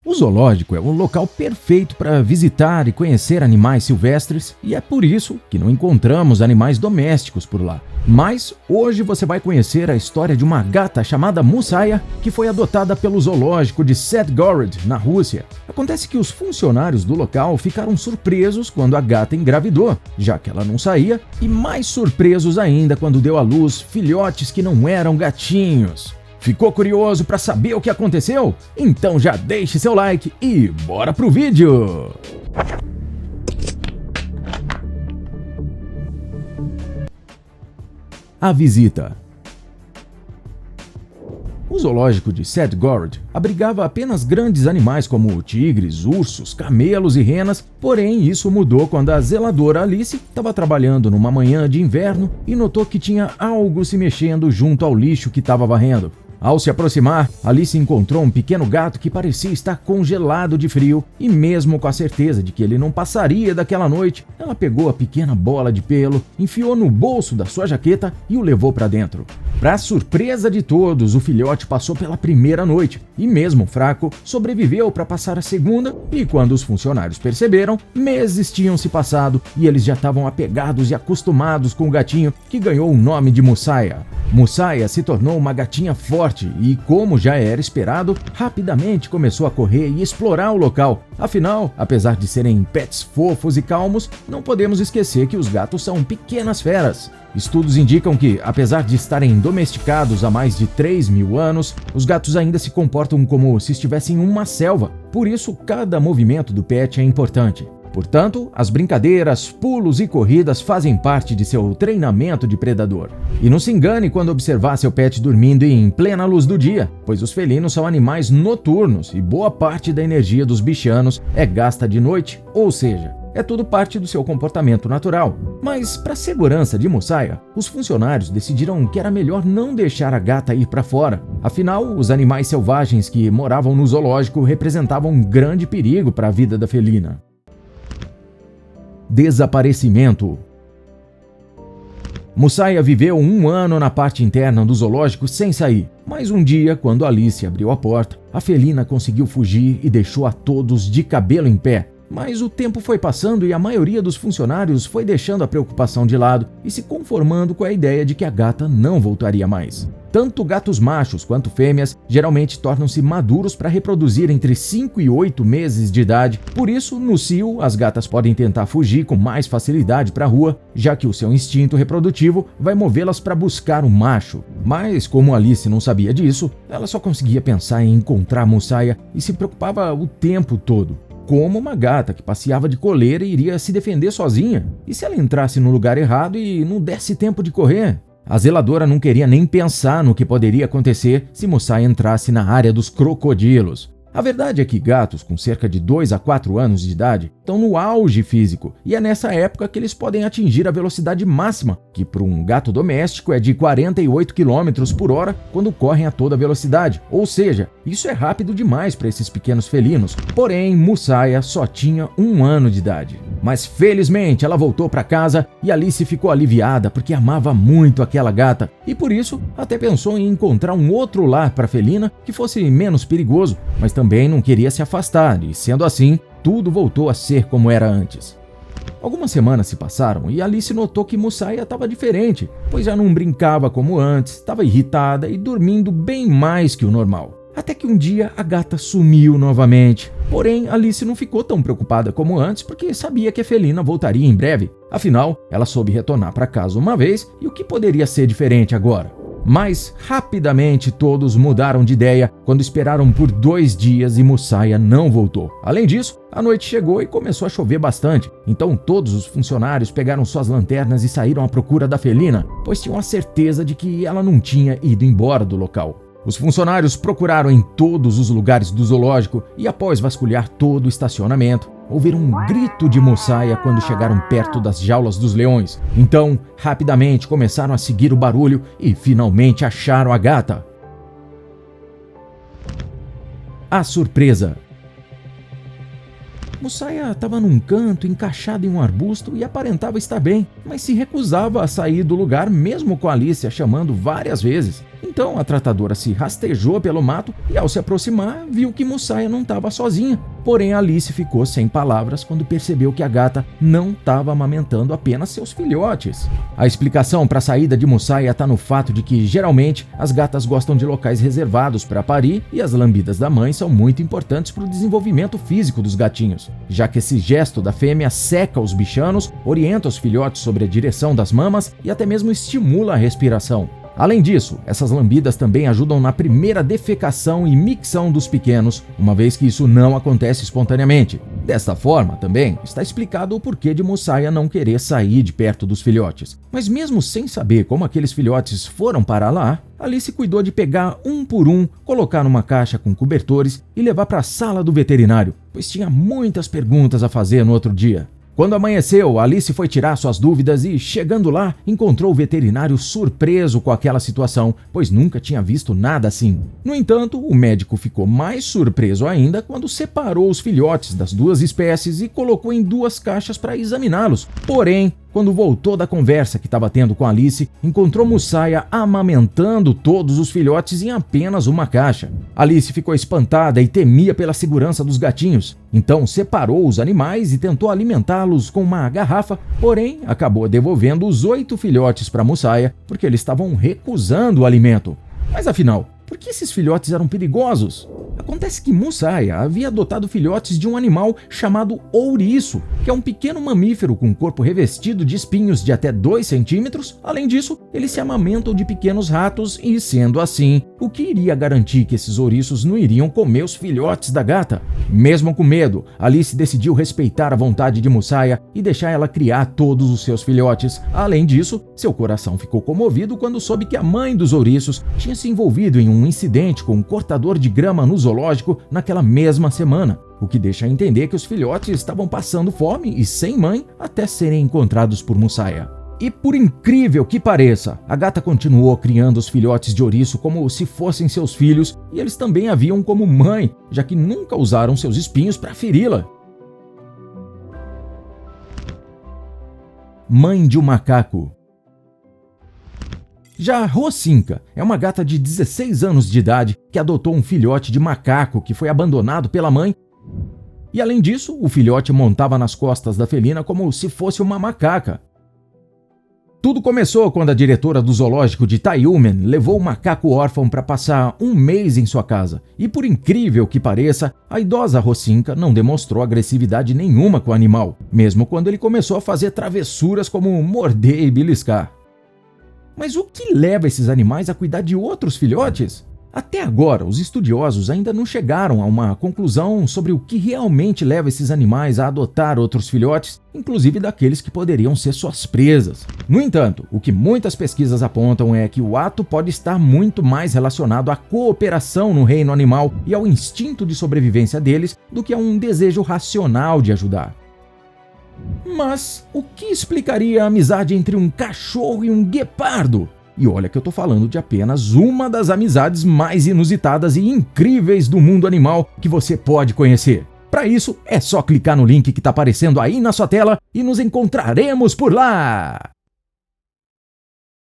O zoológico é um local perfeito para visitar e conhecer animais silvestres e é por isso que não encontramos animais domésticos por lá. Mas hoje você vai conhecer a história de uma gata chamada Mussaia que foi adotada pelo zoológico de Sedgorod, na Rússia. Acontece que os funcionários do local ficaram surpresos quando a gata engravidou, já que ela não saía, e mais surpresos ainda quando deu à luz filhotes que não eram gatinhos. Ficou curioso para saber o que aconteceu? Então já deixe seu like e bora pro vídeo! A visita. O zoológico de Sedgorod abrigava apenas grandes animais como tigres, ursos, camelos e renas, porém isso mudou quando a zeladora Alice estava trabalhando numa manhã de inverno e notou que tinha algo se mexendo junto ao lixo que estava varrendo. Ao se aproximar, Alice encontrou um pequeno gato que parecia estar congelado de frio e mesmo com a certeza de que ele não passaria daquela noite, ela pegou a pequena bola de pelo, enfiou no bolso da sua jaqueta e o levou para dentro. Para surpresa de todos, o filhote passou pela primeira noite e mesmo fraco, sobreviveu para passar a segunda e quando os funcionários perceberam, meses tinham se passado e eles já estavam apegados e acostumados com o gatinho que ganhou o nome de Mussaia. Mussaia se tornou uma gatinha forte e, como já era esperado, rapidamente começou a correr e explorar o local. Afinal, apesar de serem pets fofos e calmos, não podemos esquecer que os gatos são pequenas feras. Estudos indicam que, apesar de estarem domesticados há mais de 3.000 anos, os gatos ainda se comportam como se estivessem em uma selva. Por isso, cada movimento do pet é importante. Portanto, as brincadeiras, pulos e corridas fazem parte de seu treinamento de predador. E não se engane quando observar seu pet dormindo em plena luz do dia, pois os felinos são animais noturnos e boa parte da energia dos bichanos é gasta de noite, ou seja, é tudo parte do seu comportamento natural. Mas, para a segurança de Mussaia, os funcionários decidiram que era melhor não deixar a gata ir para fora. Afinal, os animais selvagens que moravam no zoológico representavam um grande perigo para a vida da felina. Desaparecimento. Mussaia viveu 1 ano na parte interna do zoológico sem sair, mas um dia, quando Alice abriu a porta, a felina conseguiu fugir e deixou a todos de cabelo em pé. Mas o tempo foi passando e a maioria dos funcionários foi deixando a preocupação de lado e se conformando com a ideia de que a gata não voltaria mais. Tanto gatos machos quanto fêmeas geralmente tornam-se maduros para reproduzir entre 5 e 8 meses de idade, por isso, no cio, as gatas podem tentar fugir com mais facilidade para a rua, já que o seu instinto reprodutivo vai movê-las para buscar um macho. Mas, como Alice não sabia disso, ela só conseguia pensar em encontrar Mussaia e se preocupava o tempo todo. Como uma gata que passeava de coleira e iria se defender sozinha. E se ela entrasse no lugar errado e não desse tempo de correr? A zeladora não queria nem pensar no que poderia acontecer se Mussaia entrasse na área dos crocodilos. A verdade é que gatos com cerca de 2 a 4 anos de idade estão no auge físico e é nessa época que eles podem atingir a velocidade máxima, que para um gato doméstico é de 48 km por hora quando correm a toda velocidade. Ou seja, isso é rápido demais para esses pequenos felinos. Porém, Mussaia só tinha 1 ano de idade. Mas felizmente ela voltou para casa e Alice ficou aliviada porque amava muito aquela gata e por isso até pensou em encontrar um outro lar para a felina que fosse menos perigoso, mas também não queria se afastar e sendo assim, tudo voltou a ser como era antes. Algumas semanas se passaram e Alice notou que Mussaia estava diferente, pois já não brincava como antes, estava irritada e dormindo bem mais que o normal. Até que um dia a gata sumiu novamente. Porém, Alice não ficou tão preocupada como antes porque sabia que a felina voltaria em breve. Afinal, ela soube retornar para casa uma vez e o que poderia ser diferente agora? Mas, rapidamente, todos mudaram de ideia quando esperaram por 2 dias e Mussaia não voltou. Além disso, a noite chegou e começou a chover bastante. Então, todos os funcionários pegaram suas lanternas e saíram à procura da felina, pois tinham a certeza de que ela não tinha ido embora do local. Os funcionários procuraram em todos os lugares do zoológico e, após vasculhar todo o estacionamento, ouviram um grito de Mussaia quando chegaram perto das jaulas dos leões. Então, rapidamente começaram a seguir o barulho e finalmente acharam a gata. A surpresa. Mussaia estava num canto, encaixado em um arbusto e aparentava estar bem, mas se recusava a sair do lugar mesmo com Alice a chamando várias vezes. Então a tratadora se rastejou pelo mato e, ao se aproximar, viu que Mussaia não estava sozinha. Porém, Alice ficou sem palavras quando percebeu que a gata não estava amamentando apenas seus filhotes. A explicação para a saída de Mussaia está no fato de que, geralmente, as gatas gostam de locais reservados para parir e as lambidas da mãe são muito importantes para o desenvolvimento físico dos gatinhos, já que esse gesto da fêmea seca os bichanos, orienta os filhotes sobre a direção das mamas e até mesmo estimula a respiração. Além disso, essas lambidas também ajudam na primeira defecação e micção dos pequenos, uma vez que isso não acontece espontaneamente. Desta forma, também, está explicado o porquê de Mussaia não querer sair de perto dos filhotes. Mas mesmo sem saber como aqueles filhotes foram parar lá, Alice cuidou de pegar um por um, colocar numa caixa com cobertores e levar para a sala do veterinário, pois tinha muitas perguntas a fazer no outro dia. Quando amanheceu, Alice foi tirar suas dúvidas e, chegando lá, encontrou o veterinário surpreso com aquela situação, pois nunca tinha visto nada assim. No entanto, o médico ficou mais surpreso ainda quando separou os filhotes das duas espécies e colocou em duas caixas para examiná-los. Porém, quando voltou da conversa que estava tendo com Alice, encontrou Mussaia amamentando todos os filhotes em apenas uma caixa. Alice ficou espantada e temia pela segurança dos gatinhos. Então separou os animais e tentou alimentá-los com uma garrafa, porém acabou devolvendo os 8 filhotes para Mussaia porque eles estavam recusando o alimento. Mas afinal, por que esses filhotes eram perigosos? Acontece que Mussaia havia adotado filhotes de um animal chamado ouriço, que é um pequeno mamífero com corpo revestido de espinhos de até 2 centímetros. Além disso, eles se amamentam de pequenos ratos e, sendo assim, o que iria garantir que esses ouriços não iriam comer os filhotes da gata? Mesmo com medo, Alice decidiu respeitar a vontade de Mussaia e deixar ela criar todos os seus filhotes. Além disso, seu coração ficou comovido quando soube que a mãe dos ouriços tinha se envolvido em um incidente com um cortador de grama no zoológico naquela mesma semana, o que deixa a entender que os filhotes estavam passando fome e sem mãe até serem encontrados por Mussaia. E por incrível que pareça, a gata continuou criando os filhotes de ouriço como se fossem seus filhos e eles também a viam como mãe, já que nunca usaram seus espinhos para feri-la. Mãe de um macaco. Já a Rocinca é uma gata de 16 anos de idade que adotou um filhote de macaco que foi abandonado pela mãe. E além disso, o filhote montava nas costas da felina como se fosse uma macaca. Tudo começou quando a diretora do zoológico de Taiumen levou o macaco órfão para passar um mês em sua casa. E por incrível que pareça, a idosa Rocinca não demonstrou agressividade nenhuma com o animal, mesmo quando ele começou a fazer travessuras como morder e beliscar. Mas o que leva esses animais a cuidar de outros filhotes? Até agora, os estudiosos ainda não chegaram a uma conclusão sobre o que realmente leva esses animais a adotar outros filhotes, inclusive daqueles que poderiam ser suas presas. No entanto, o que muitas pesquisas apontam é que o ato pode estar muito mais relacionado à cooperação no reino animal e ao instinto de sobrevivência deles do que a um desejo racional de ajudar. Mas o que explicaria a amizade entre um cachorro e um guepardo? E olha que eu tô falando de apenas uma das amizades mais inusitadas e incríveis do mundo animal que você pode conhecer. Para isso, é só clicar no link que tá aparecendo aí na sua tela e nos encontraremos por lá!